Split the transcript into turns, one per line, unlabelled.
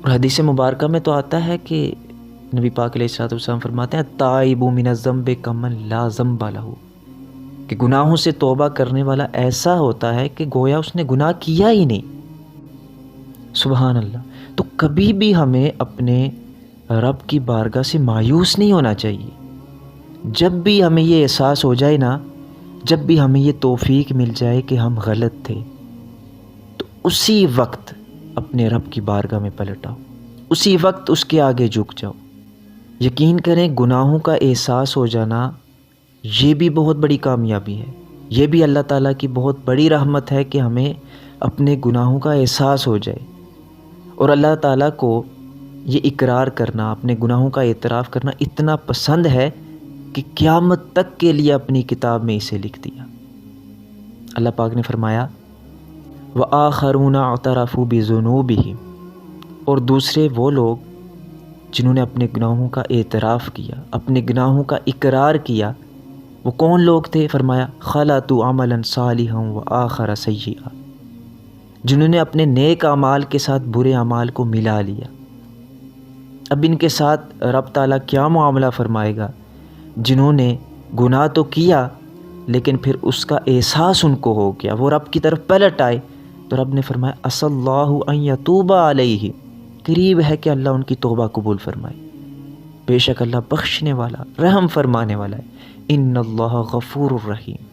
اور حدیث مبارکہ میں تو آتا ہے کہ نبی پاک علیہ الصلوۃ والسلام فرماتے ہیں تائب من الذنب کمن لا ذنب لہ، کہ گناہوں سے توبہ کرنے والا ایسا ہوتا ہے کہ گویا اس نے گناہ کیا ہی نہیں۔ سبحان اللہ۔ تو کبھی بھی ہمیں اپنے رب کی بارگاہ سے مایوس نہیں ہونا چاہیے۔ جب بھی ہمیں یہ احساس ہو جائے نا، جب بھی ہمیں یہ توفیق مل جائے کہ ہم غلط تھے، تو اسی وقت اپنے رب کی بارگاہ میں پلٹ آؤ، اسی وقت اس کے آگے جھک جاؤ۔ یقین کریں گناہوں کا احساس ہو جانا یہ بھی بہت بڑی کامیابی ہے، یہ بھی اللہ تعالیٰ کی بہت بڑی رحمت ہے کہ ہمیں اپنے گناہوں کا احساس ہو جائے۔ اور اللہ تعالیٰ کو یہ اقرار کرنا، اپنے گناہوں کا اعتراف کرنا اتنا پسند ہے کہ قیامت تک کے لیے اپنی کتاب میں اسے لکھ دیا۔ اللہ پاک نے فرمایا وَآخَرُونَ اعْتَرَفُوا بِذُنُوبِهِمْ، اور دوسرے وہ لوگ جنہوں نے اپنے گناہوں کا اعتراف کیا، اپنے گناہوں کا اقرار کیا۔ وہ کون لوگ تھے؟ فرمایا خَلَطُوا عَمَلًا صَالِحًا وَآخَرَ سَيِّئًا، جنہوں نے اپنے نیک اعمال کے ساتھ برے اعمال کو ملا لیا۔ اب ان کے ساتھ رب تعالیٰ کیا معاملہ فرمائے گا؟ جنہوں نے گناہ تو کیا لیکن پھر اس کا احساس ان کو ہو گیا، وہ رب کی طرف پلٹ آئے، تو رب نے فرمایا عَسَى اللَّهُ أَن يَتُوبَ عَلَيْهِمْ، قریب ہے کہ اللہ ان کی توبہ قبول فرمائے، بے شک اللہ بخشنے والا، رحم فرمانے والا ہے۔ ان اللہ غفور الرحیم۔